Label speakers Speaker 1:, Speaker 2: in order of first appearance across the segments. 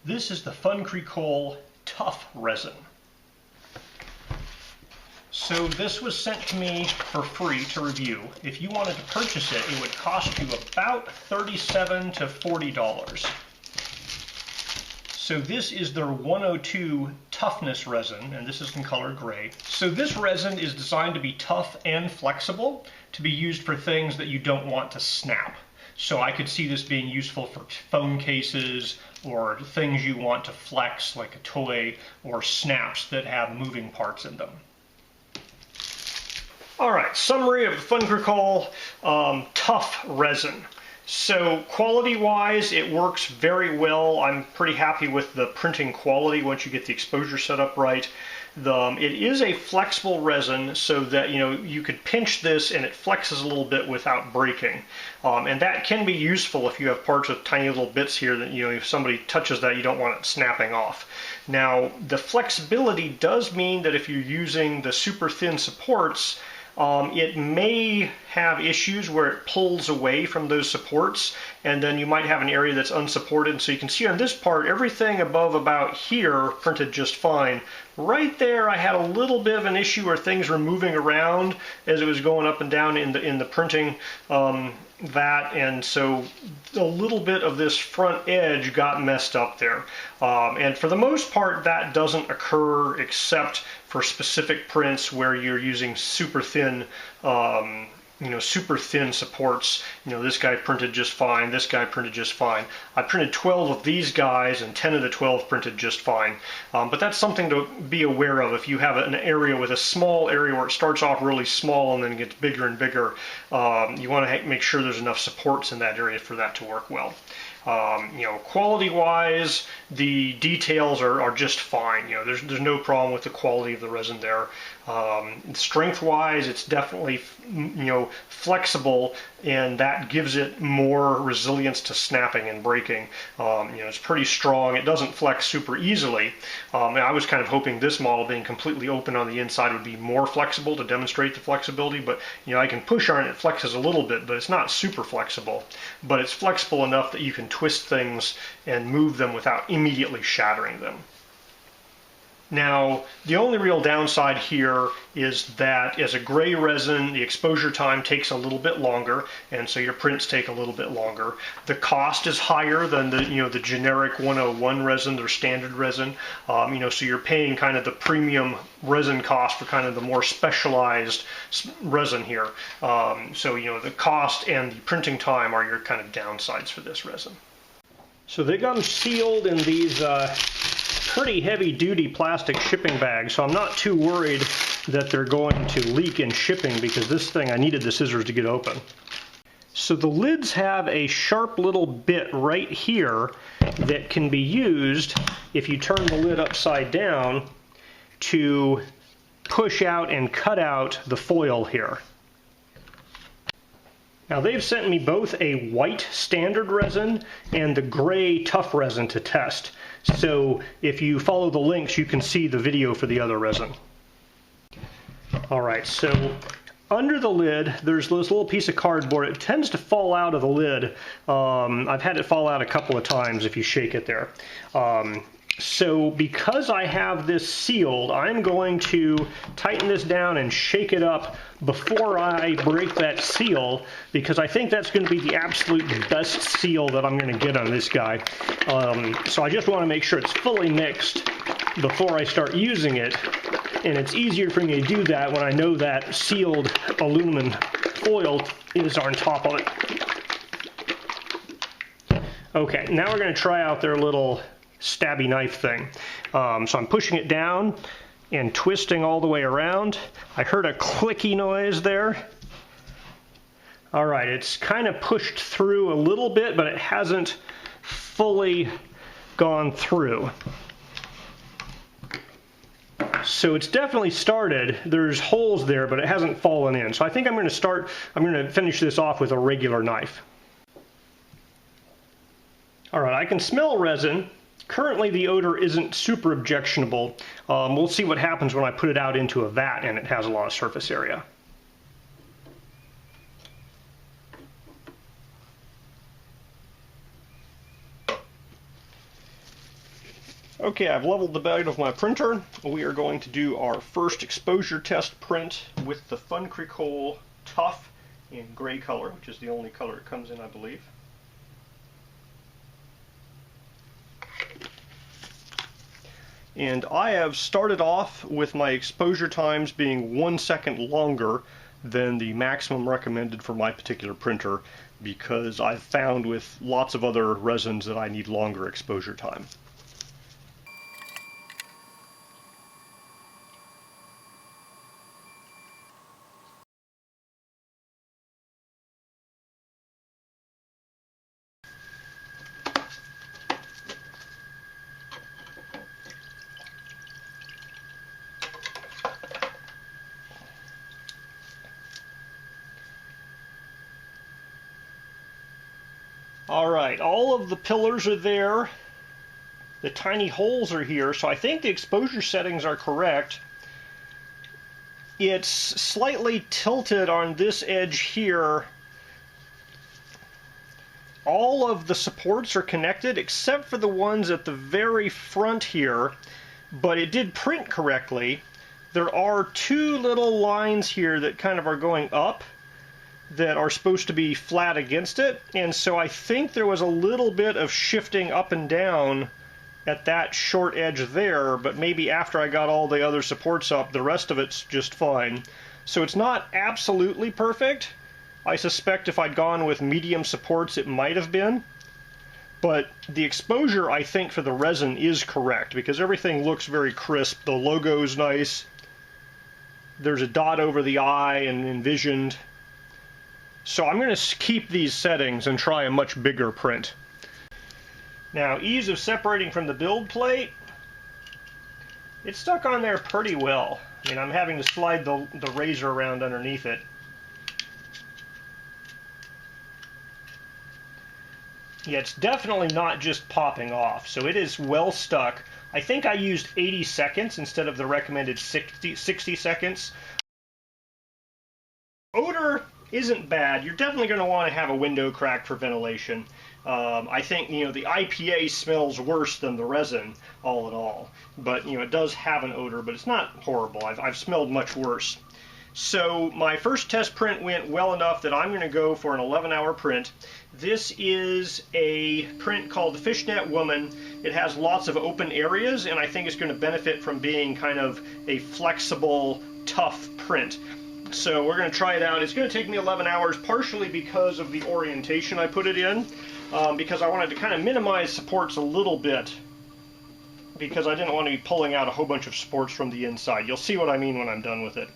Speaker 1: This is the FunCreCol Tough Resin. So this was sent to me for free to review. If you wanted to purchase it, it would cost you about $37 to $40. So this is their 102 Toughness resin, and this is in color gray. So this resin is designed to be tough and flexible, to be used for things that you don't want to snap. So I could see this being useful for phone cases or things you want to flex, like a toy, or snaps that have moving parts in them. Alright, summary of FunCreCol Tough Resin. So quality-wise, it works very well. I'm pretty happy with the printing quality once you get the exposure set up right. It is a flexible resin, so that you could pinch this and it flexes a little bit without breaking, and that can be useful if you have parts with tiny little bits here that if somebody touches that, you don't want it snapping off. Now, the flexibility does mean that if you're using the super thin supports, it may have issues where it pulls away from those supports, and then you might have an area that's unsupported. So you can see on this part, everything above about here printed just fine. Right there, I had a little bit of an issue where things were moving around as it was going up and down in the printing vat, and so a little bit of this front edge got messed up there. And for the most part, that doesn't occur except for specific prints where you're using super thin super thin supports. This guy printed just fine, this guy printed just fine. I printed 12 of these guys and 10 of the 12 printed just fine. But that's something to be aware of if you have an area with a small area where it starts off really small and then gets bigger and bigger. You want to make sure there's enough supports in that area for that to work well. Quality-wise, the details are just fine. There's no problem with the quality of the resin there. Strength-wise, it's definitely flexible, and that gives it more resilience to snapping and breaking. It's pretty strong. It doesn't flex super easily. And I was kind of hoping this model, being completely open on the inside, would be more flexible to demonstrate the flexibility. But I can push on it; it flexes a little bit, but it's not super flexible. But it's flexible enough that you can twist things and move them without immediately shattering them. Now, the only real downside here is that as a gray resin, the exposure time takes a little bit longer, and so your prints take a little bit longer. The cost is higher than the generic 101 resin, their standard resin. So you're paying kind of the premium resin cost for kind of the more specialized resin here. So the cost and the printing time are your kind of downsides for this resin. So they got them sealed in these pretty heavy-duty plastic shipping bags, so I'm not too worried that they're going to leak in shipping, because this thing, I needed the scissors to get open. So the lids have a sharp little bit right here that can be used if you turn the lid upside down to push out and cut out the foil here. Now, they've sent me both a white standard resin and the gray tough resin to test. So if you follow the links, you can see the video for the other resin. Alright, so under the lid, there's this little piece of cardboard. It tends to fall out of the lid. I've had it fall out a couple of times if you shake it there. So because I have this sealed, I'm going to tighten this down and shake it up before I break that seal, because I think that's going to be the absolute best seal that I'm going to get on this guy. So I just want to make sure it's fully mixed before I start using it, and it's easier for me to do that when I know that sealed aluminum foil is on top of it. Okay, now we're going to try out their little stabby knife thing. So I'm pushing it down and twisting all the way around. I heard a clicky noise there. Alright, it's kind of pushed through a little bit, but it hasn't fully gone through. So it's definitely started. There's holes there, but it hasn't fallen in. So I think I'm going to finish this off with a regular knife. Alright, I can smell resin. Currently the odor isn't super objectionable. We'll see what happens when I put it out into a vat and it has a lot of surface area. Okay, I've leveled the bed of my printer. We are going to do our first exposure test print with the FunCreCol Tough in gray color, which is the only color it comes in, I believe. And I have started off with my exposure times being 1 second longer than the maximum recommended for my particular printer, because I've found with lots of other resins that I need longer exposure time. Alright, all of the pillars are there. The tiny holes are here, so I think the exposure settings are correct. It's slightly tilted on this edge here. All of the supports are connected except for the ones at the very front here, but it did print correctly. There are two little lines here that kind of are going up that are supposed to be flat against it, and so I think there was a little bit of shifting up and down at that short edge there, but maybe after I got all the other supports up, the rest of it's just fine. So it's not absolutely perfect. I suspect if I'd gone with medium supports it might have been, but the exposure I think for the resin is correct because everything looks very crisp. The logo's nice. There's a dot over the eye and envisioned. So I'm going to keep these settings and try a much bigger print. Now, ease of separating from the build plate, it's stuck on there pretty well. I mean, I'm having to slide the razor around underneath it. Yeah, it's definitely not just popping off, so it is well stuck. I think I used 80 seconds instead of the recommended 60 seconds. Odor isn't bad. You're definitely going to want to have a window crack for ventilation. I think, the IPA smells worse than the resin, all in all. But, it does have an odor, but it's not horrible. I've smelled much worse. So my first test print went well enough that I'm going to go for an 11-hour print. This is a print called the Fishnet Woman. It has lots of open areas, and I think it's going to benefit from being kind of a flexible, tough print. So we're going to try it out. It's going to take me 11 hours, partially because of the orientation I put it in, because I wanted to kind of minimize supports a little bit, because I didn't want to be pulling out a whole bunch of supports from the inside. You'll see what I mean when I'm done with it.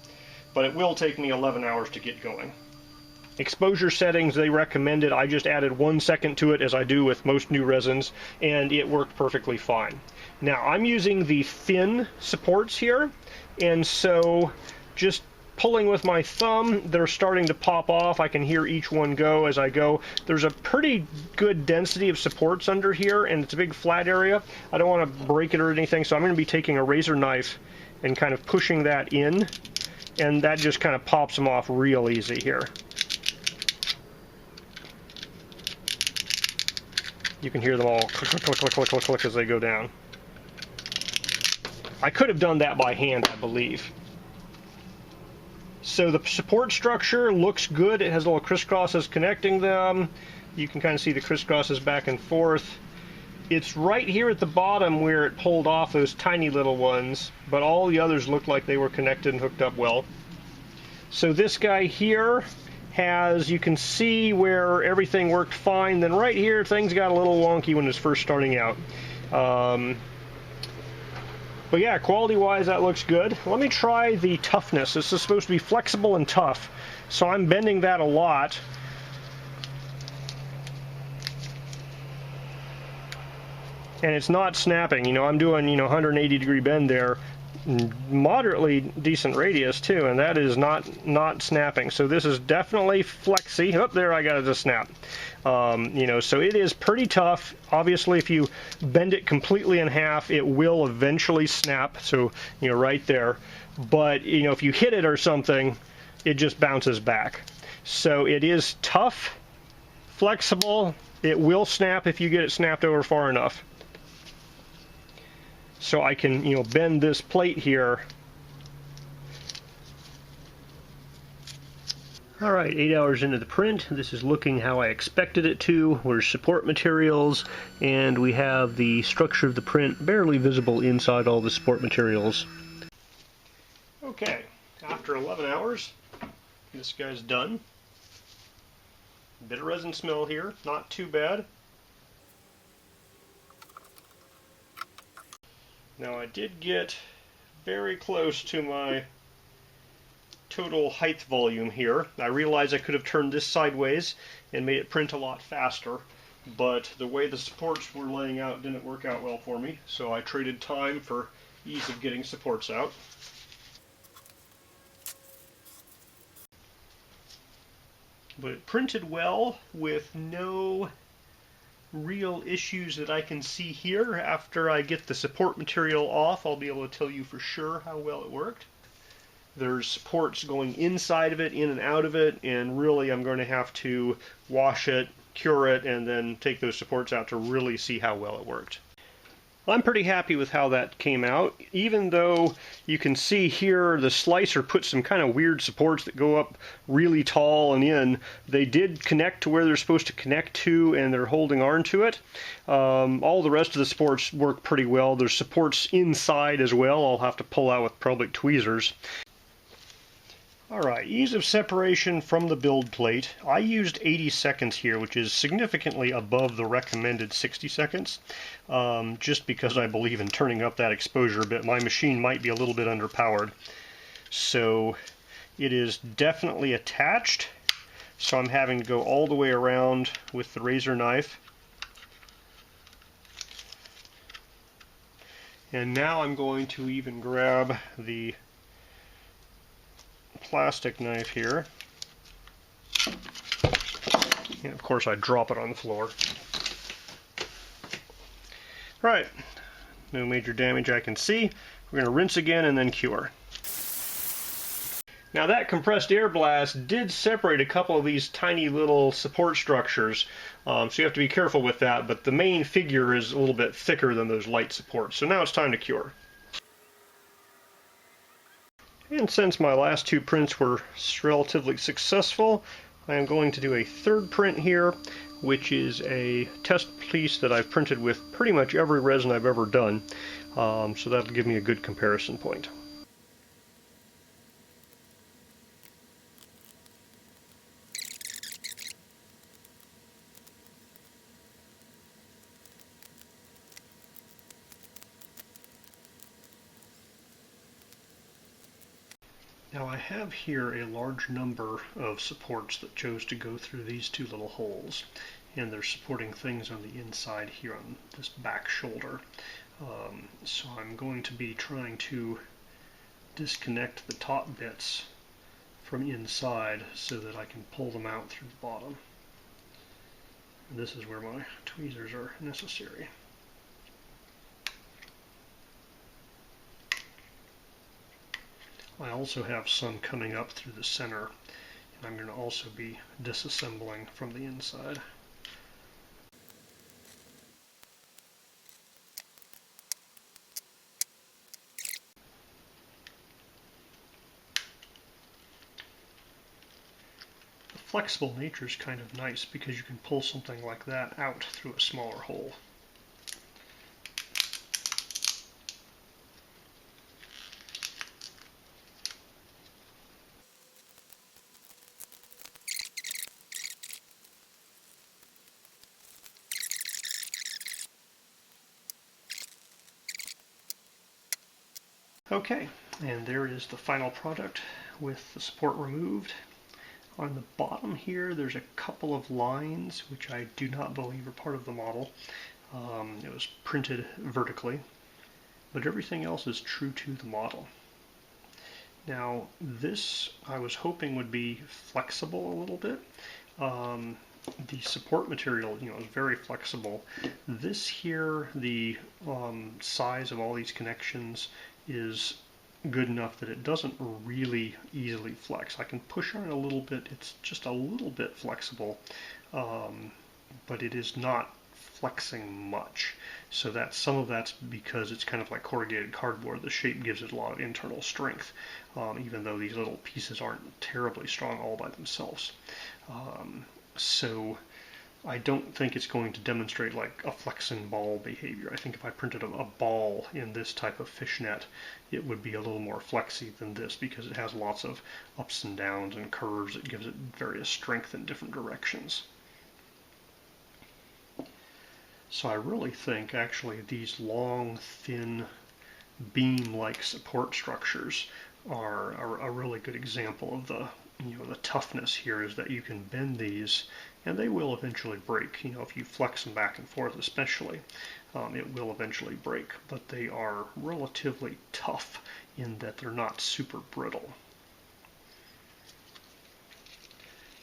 Speaker 1: But it will take me 11 hours to get going. Exposure settings, they recommended. I just added 1 second to it, as I do with most new resins, and it worked perfectly fine. Now, I'm using the thin supports here, and so just pulling with my thumb, they're starting to pop off. I can hear each one go as I go. There's a pretty good density of supports under here, and it's a big flat area. I don't want to break it or anything, so I'm going to be taking a razor knife and kind of pushing that in, and that just kind of pops them off real easy here. You can hear them all click, click, click, click, click, click, click as they go down. I could have done that by hand, I believe. So the support structure looks good. It has little crisscrosses connecting them. You can kind of see the crisscrosses back and forth. It's right here at the bottom where it pulled off those tiny little ones, but all the others looked like they were connected and hooked up well. So this guy here has, you can see where everything worked fine. Then right here, things got a little wonky when it's first starting out. But yeah, quality-wise, that looks good. Let me try the toughness. This is supposed to be flexible and tough, so I'm bending that a lot. And it's not snapping. I'm doing, 180-degree bend there. Moderately decent radius, too, and that is not snapping. So this is definitely flexy. Oh, there, I got it to snap. So it is pretty tough. Obviously, if you bend it completely in half, it will eventually snap. So, right there. But, if you hit it or something, it just bounces back. So it is tough, flexible. It will snap if you get it snapped over far enough. So I can, bend this plate here. All right, 8 hours into the print. This is looking how I expected it to. There's support materials, and we have the structure of the print barely visible inside all the support materials. Okay, after 11 hours, this guy's done. Bit of resin smell here, not too bad. Now I did get very close to my total height volume here. I realized I could have turned this sideways and made it print a lot faster, but the way the supports were laying out didn't work out well for me, so I traded time for ease of getting supports out. But it printed well with no real issues that I can see here. After I get the support material off, I'll be able to tell you for sure how well it worked. There's supports going inside of it, in and out of it, and really I'm going to have to wash it, cure it, and then take those supports out to really see how well it worked. I'm pretty happy with how that came out, even though you can see here the slicer put some kind of weird supports that go up really tall and in. They did connect to where they're supposed to connect to, and they're holding on to it. All the rest of the supports work pretty well. There's supports inside as well. I'll have to pull out with probably tweezers. Alright, ease of separation from the build plate. I used 80 seconds here, which is significantly above the recommended 60 seconds, just because I believe in turning up that exposure a bit. My machine might be a little bit underpowered. So it is definitely attached, so I'm having to go all the way around with the razor knife. And now I'm going to even grab the plastic knife here, and of course I drop it on the floor. Right, no major damage I can see. We're going to rinse again and then cure. Now that compressed air blast did separate a couple of these tiny little support structures, so you have to be careful with that, but the main figure is a little bit thicker than those light supports. So now it's time to cure. And since my last two prints were relatively successful, I am going to do a third print here, which is a test piece that I've printed with pretty much every resin I've ever done, so that'll give me a good comparison point. Now I have here a large number of supports that chose to go through these two little holes, and they're supporting things on the inside here on this back shoulder. So I'm going to be trying to disconnect the top bits from inside so that I can pull them out through the bottom. And this is where my tweezers are necessary. I also have some coming up through the center, and I'm going to also be disassembling from the inside. The flexible nature is kind of nice because you can pull something like that out through a smaller hole. Okay, and there is the final product with the support removed. On the bottom here, there's a couple of lines which I do not believe are part of the model. It was printed vertically, but everything else is true to the model. Now, this I was hoping would be flexible a little bit. The support material, is very flexible. This here, the size of all these connections is good enough that it doesn't really easily flex. I can push on it a little bit. It's just a little bit flexible, but it is not flexing much. So that some of that's because it's kind of like corrugated cardboard. The shape gives it a lot of internal strength, even though these little pieces aren't terribly strong all by themselves. So I don't think it's going to demonstrate like a flexing ball behavior. I think if I printed a ball in this type of fishnet, it would be a little more flexy than this because it has lots of ups and downs and curves. It gives it various strength in different directions. So I really think actually these long, thin, beam-like support structures are a really good example of the the toughness here, is that you can bend these and they will eventually break. If you flex them back and forth especially, it will eventually break, but they are relatively tough in that they're not super brittle.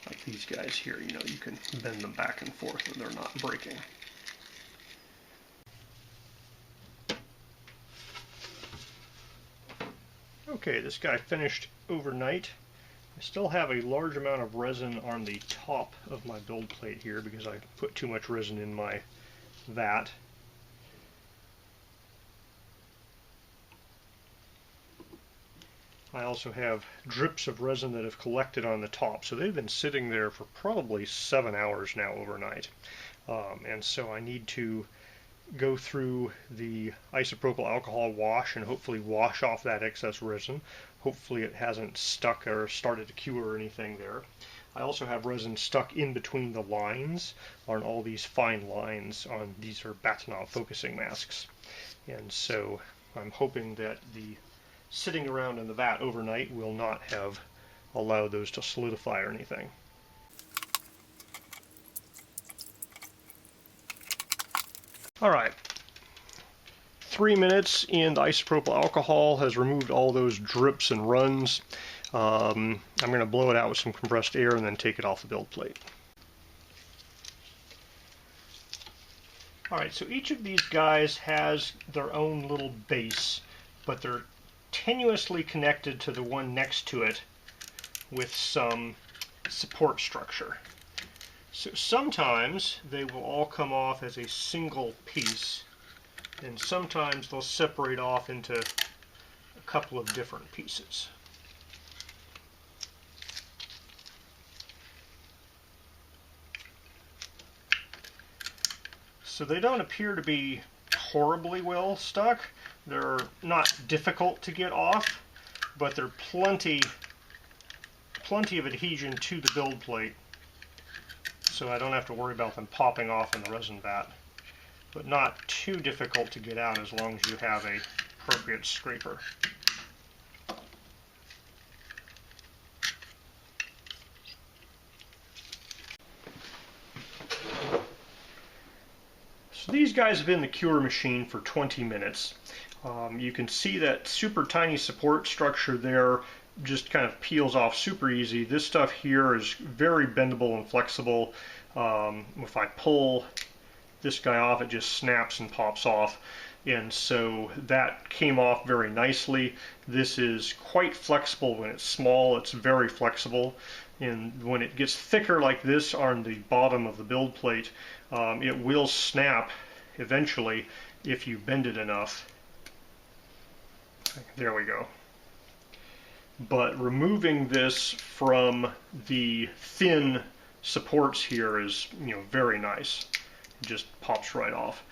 Speaker 1: Like these guys here, you can bend them back and forth and they're not breaking. Okay, this guy finished overnight. I still have a large amount of resin on the top of my build plate here because I put too much resin in my vat. I also have drips of resin that have collected on the top, so they've been sitting there for probably 7 hours now overnight. And so I need to go through the isopropyl alcohol wash and hopefully wash off that excess resin. Hopefully it hasn't stuck or started to cure or anything there. I also have resin stuck in between the lines on all these fine lines. These are Batinov focusing masks. And so I'm hoping that the sitting around in the vat overnight will not have allowed those to solidify or anything. Alright, 3 minutes and the isopropyl alcohol has removed all those drips and runs. I'm going to blow it out with some compressed air and then take it off the build plate. Alright, so each of these guys has their own little base, but they're tenuously connected to the one next to it with some support structure. So sometimes they will all come off as a single piece, and sometimes they'll separate off into a couple of different pieces. So they don't appear to be horribly well stuck. They're not difficult to get off, but they're plenty of adhesion to the build plate, so I don't have to worry about them popping off in the resin vat, but not too difficult to get out as long as you have a appropriate scraper. So these guys have been in the cure machine for 20 minutes. You can see that super tiny support structure there just kind of peels off super easy. This stuff here is very bendable and flexible. If I pull this guy off, it just snaps and pops off. And so that came off very nicely. This is quite flexible when it's small. It's very flexible. And when it gets thicker like this on the bottom of the build plate, it will snap eventually if you bend it enough. There we go. But removing this from the thin supports here is, very nice. It just pops right off.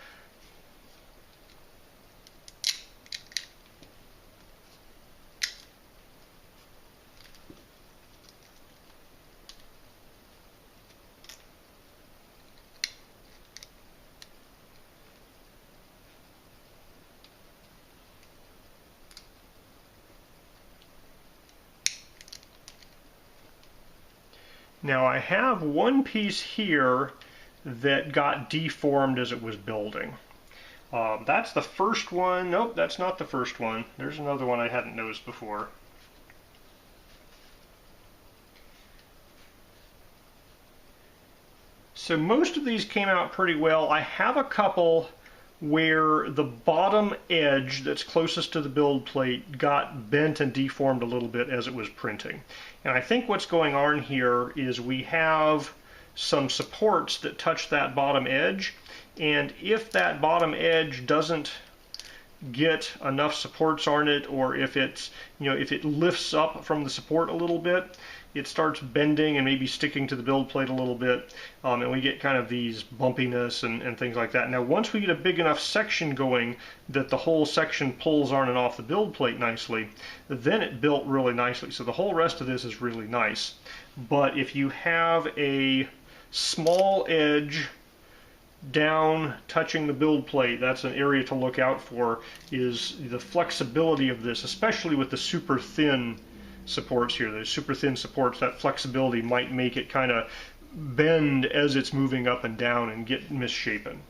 Speaker 1: Now I have one piece here that got deformed as it was building. That's the first one. Nope, that's not the first one. There's another one I hadn't noticed before. So most of these came out pretty well. I have a couple where the bottom edge that's closest to the build plate got bent and deformed a little bit as it was printing. And I think what's going on here is we have some supports that touch that bottom edge, and if that bottom edge doesn't get enough supports on it, or if it's, if it lifts up from the support a little bit, it starts bending and maybe sticking to the build plate a little bit, and we get kind of these bumpiness and things like that. Now, once we get a big enough section going that the whole section pulls on and off the build plate nicely, then it built really nicely. So the whole rest of this is really nice. But if you have a small edge down touching the build plate, that's an area to look out for, is the flexibility of this, especially with the super thin supports here. Those super thin supports, that flexibility might make it kind of bend as it's moving up and down and get misshapen.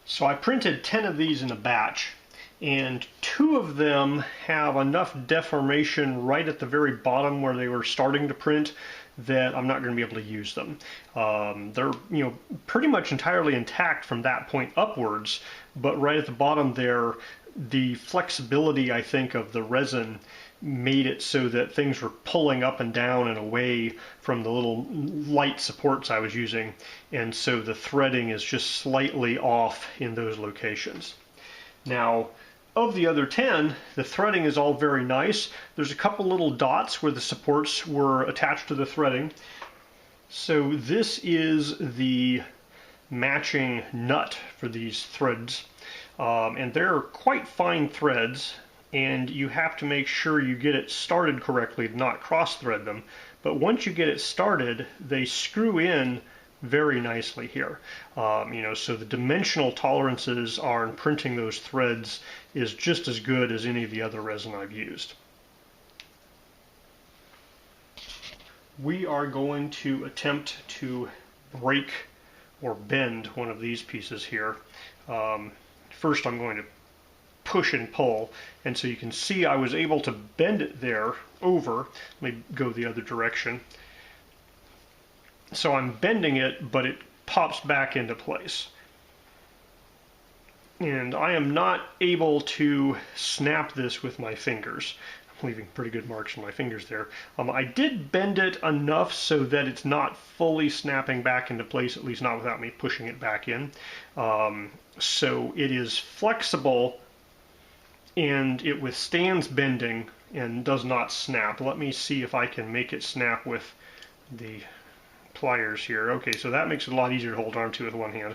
Speaker 1: So I printed 10 of these in a batch, and 2 of them have enough deformation right at the very bottom where they were starting to print that I'm not going to be able to use them. They're pretty much entirely intact from that point upwards, but right at the bottom there, the flexibility, I think, of the resin made it so that things were pulling up and down and away from the little light supports I was using, and so the threading is just slightly off in those locations. Now, of the other 10, the threading is all very nice. There's a couple little dots where the supports were attached to the threading. So this is the matching nut for these threads. And they're quite fine threads, and you have to make sure you get it started correctly to not cross-thread them. But once you get it started, they screw in very nicely here. So the dimensional tolerances on printing those threads is just as good as any of the other resin I've used. We are going to attempt to break or bend one of these pieces here. First I'm going to push and pull, and so you can see I was able to bend it there over. Let me go the other direction. So I'm bending it, but it pops back into place. And I am not able to snap this with my fingers. I'm leaving pretty good marks on my fingers there. I did bend it enough so that it's not fully snapping back into place, at least not without me pushing it back in. So it is flexible and it withstands bending and does not snap. Let me see if I can make it snap with the pliers here. Okay, so that makes it a lot easier to hold on to with one hand.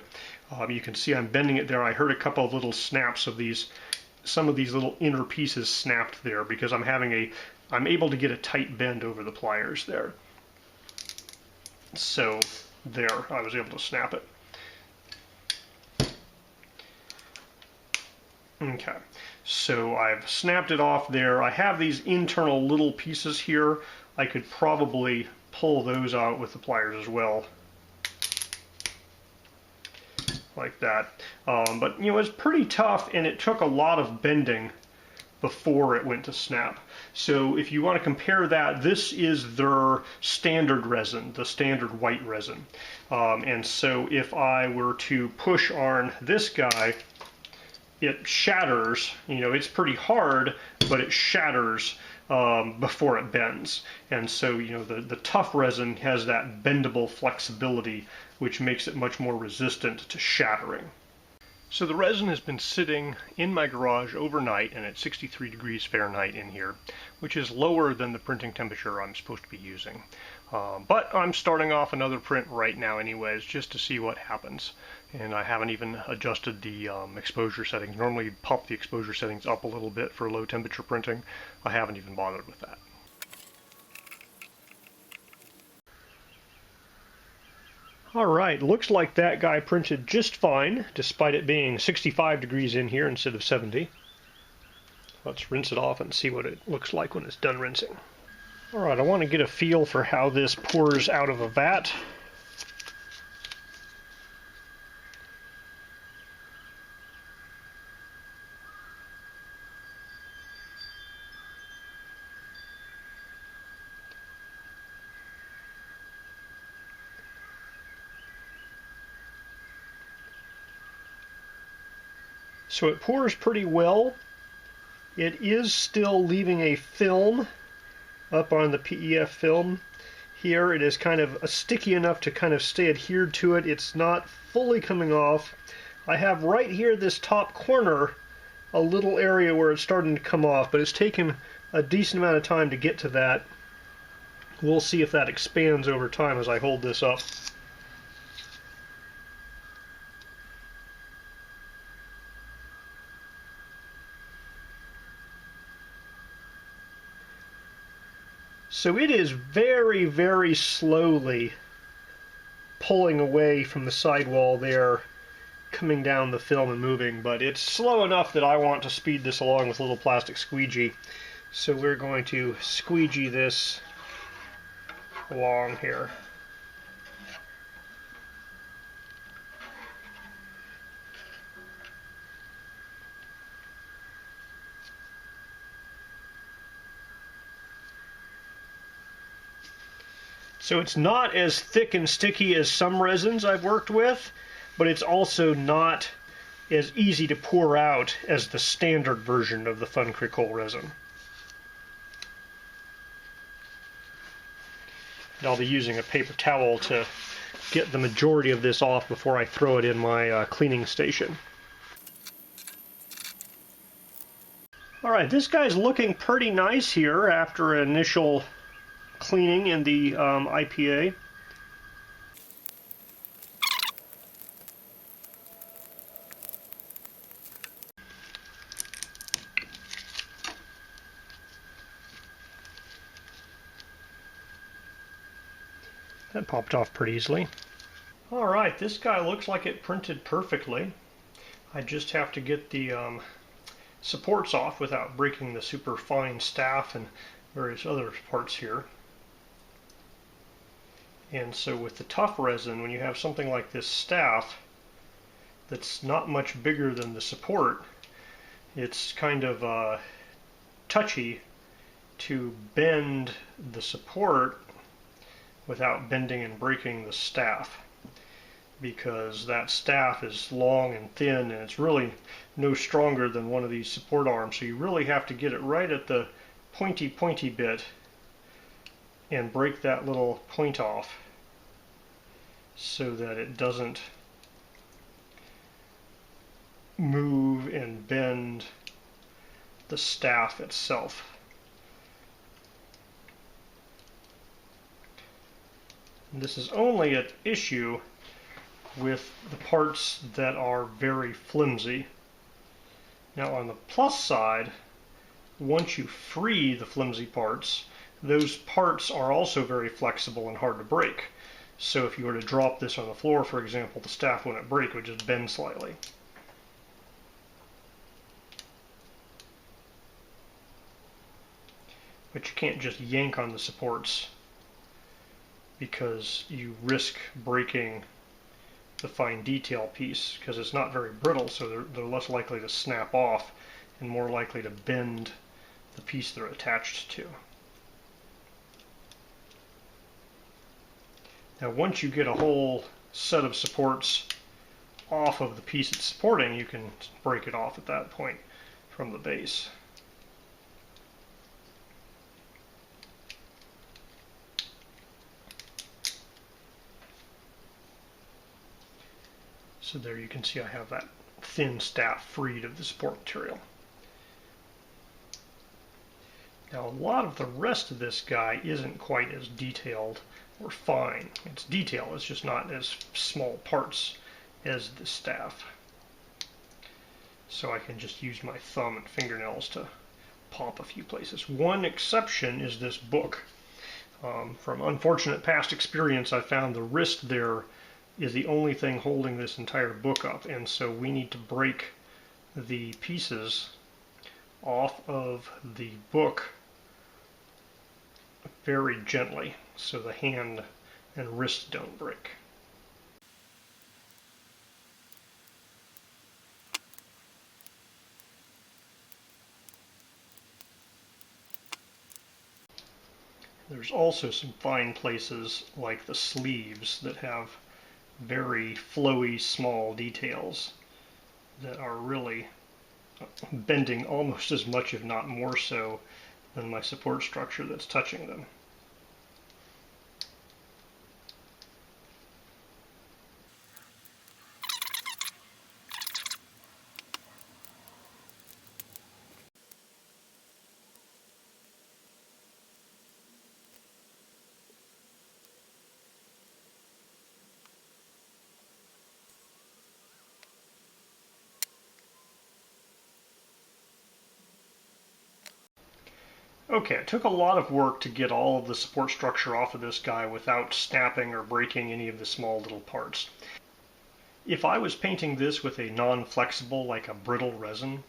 Speaker 1: You can see I'm bending it there. I heard a couple of little snaps of these, some of these little inner pieces snapped there because I'm able to get a tight bend over the pliers there. So there, I was able to snap it. Okay, so I've snapped it off there. I have these internal little pieces here. I could probably pull those out with the pliers as well, like that. But it's pretty tough, and it took a lot of bending before it went to snap. So if you want to compare that, this is their standard resin, the standard white resin. And so if I were to push on this guy, it shatters. It's pretty hard, but it shatters before it bends. And so, the tough resin has that bendable flexibility, which makes it much more resistant to shattering. So the resin has been sitting in my garage overnight, and it's 63 degrees Fahrenheit in here, which is lower than the printing temperature I'm supposed to be using. But I'm starting off another print right now anyways, just to see what happens. And I haven't even adjusted the exposure settings. Normally you'd pump the exposure settings up a little bit for low temperature printing. I haven't even bothered with that. Alright, looks like that guy printed just fine, despite it being 65 degrees in here instead of 70. Let's rinse it off and see what it looks like when it's done rinsing. Alright, I want to get a feel for how this pours out of a vat. So it pours pretty well. It is still leaving a film up on the PEF film here. It is kind of sticky enough to kind of stay adhered to it. It's not fully coming off. I have right here, this top corner, a little area where it's starting to come off, but it's taken a decent amount of time to get to that. We'll see if that expands over time as I hold this up. So it is very, very slowly pulling away from the sidewall there, coming down the film and moving, but it's slow enough that I want to speed this along with a little plastic squeegee. So we're going to squeegee this along here. So it's not as thick and sticky as some resins I've worked with, but it's also not as easy to pour out as the standard version of the FunCreCol resin. And I'll be using a paper towel to get the majority of this off before I throw it in my cleaning station. Alright, this guy's looking pretty nice here after an initial cleaning in the IPA. That popped off pretty easily. Alright, this guy looks like it printed perfectly. I just have to get the supports off without breaking the super fine staff and various other parts here. And so with the tough resin, when you have something like this staff that's not much bigger than the support, it's kind of touchy to bend the support without bending and breaking the staff, because that staff is long and thin and it's really no stronger than one of these support arms, so you really have to get it right at the pointy bit and break that little point off so that it doesn't move and bend the staff itself. And this is only an issue with the parts that are very flimsy. Now on the plus side, once you free the flimsy parts, those parts are also very flexible and hard to break. So if you were to drop this on the floor, for example, the staff wouldn't break, it would just bend slightly. But you can't just yank on the supports, because you risk breaking the fine detail piece, because it's not very brittle, so they're less likely to snap off and more likely to bend the piece they're attached to. Now once you get a whole set of supports off of the piece it's supporting, you can break it off at that point from the base. So there you can see I have that thin staff freed of the support material. Now a lot of the rest of this guy isn't quite as detailed or fine. It's detail, it's just not as small parts as the staff. So I can just use my thumb and fingernails to pop a few places. One exception is this book. From unfortunate past experience, I found the wrist there is the only thing holding this entire book up, and so we need to break the pieces off of the book very gently so the hand and wrist don't break. There's also some fine places like the sleeves that have very flowy small details that are really bending almost as much, if not more so, than my support structure that's touching them. Okay, it took a lot of work to get all of the support structure off of this guy without snapping or breaking any of the small little parts. If I was painting this with a non-flexible, like a brittle resin,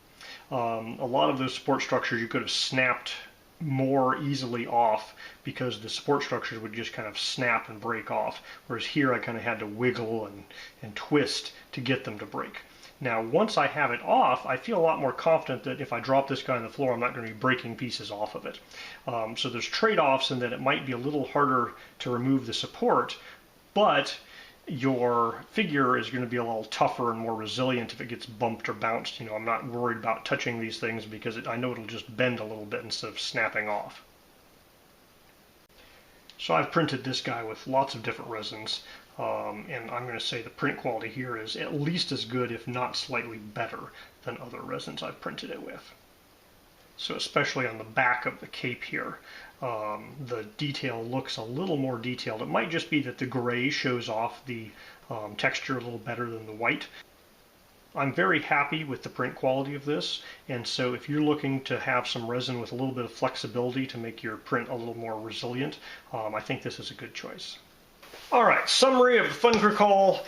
Speaker 1: a lot of those support structures you could have snapped more easily off because the support structures would just kind of snap and break off, whereas here I kind of had to wiggle and twist to get them to break. Now, once I have it off, I feel a lot more confident that if I drop this guy on the floor, I'm not going to be breaking pieces off of it. So there's trade-offs in that it might be a little harder to remove the support, but your figure is going to be a little tougher and more resilient if it gets bumped or bounced. You know, I'm not worried about touching these things because I know it'll just bend a little bit instead of snapping off. So I've printed this guy with lots of different resins, and I'm going to say the print quality here is at least as good, if not slightly better, than other resins I've printed it with. So especially on the back of the cape here, the detail looks a little more detailed. It might just be that the gray shows off the texture a little better than the white. I'm very happy with the print quality of this, and so if you're looking to have some resin with a little bit of flexibility to make your print a little more resilient, I think this is a good choice. Alright, summary of the FunCreCol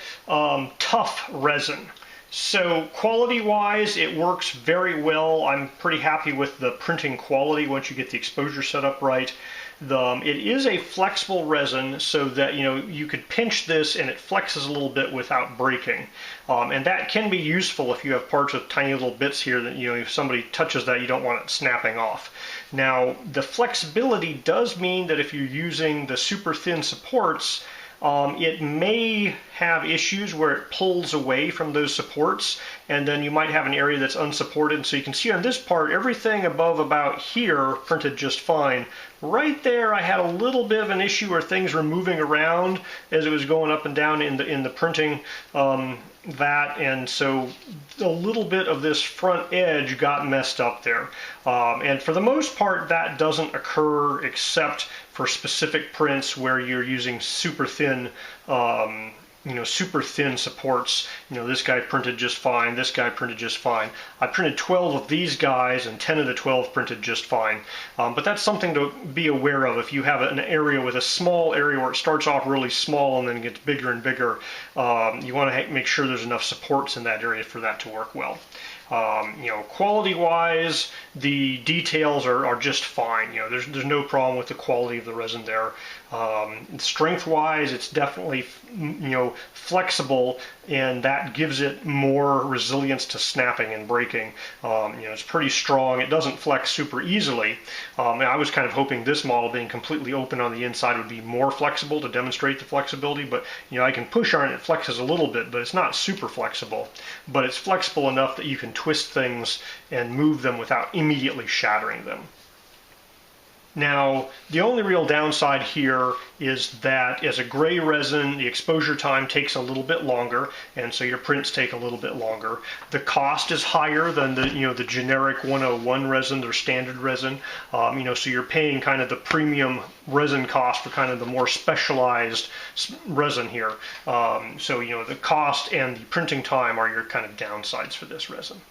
Speaker 1: Tough Resin. So quality-wise, it works very well. I'm pretty happy with the printing quality once you get the exposure set up right. It is a flexible resin, so that you could pinch this and it flexes a little bit without breaking, and that can be useful if you have parts with tiny little bits here that if somebody touches that, you don't want it snapping off. Now, the flexibility does mean that if you're using the super thin supports, it may have issues where it pulls away from those supports, and then you might have an area that's unsupported. So you can see on this part, everything above about here printed just fine. Right there, I had a little bit of an issue where things were moving around as it was going up and down in the printing vat, and so a little bit of this front edge got messed up there. And for the most part, that doesn't occur except for specific prints where you're using super thin super thin supports. This guy printed just fine, this guy printed just fine. I printed 12 of these guys and 10 of the 12 printed just fine. But that's something to be aware of if you have an area with a small area where it starts off really small and then gets bigger and bigger. You want to make sure there's enough supports in that area for that to work well. Quality-wise, the details are just fine. There's no problem with the quality of the resin there. Strength-wise, it's definitely flexible, and that gives it more resilience to snapping and breaking. It's pretty strong. It doesn't flex super easily. And I was kind of hoping this model, being completely open on the inside, would be more flexible to demonstrate the flexibility. But I can push on it; it flexes a little bit, but it's not super flexible. But it's flexible enough that you can twist things and move them without immediately shattering them. Now, the only real downside here is that as a gray resin, the exposure time takes a little bit longer, and so your prints take a little bit longer. The cost is higher than the generic 101 resin, their standard resin. So you're paying kind of the premium resin cost for kind of the more specialized resin here. So the cost and the printing time are your kind of downsides for this resin.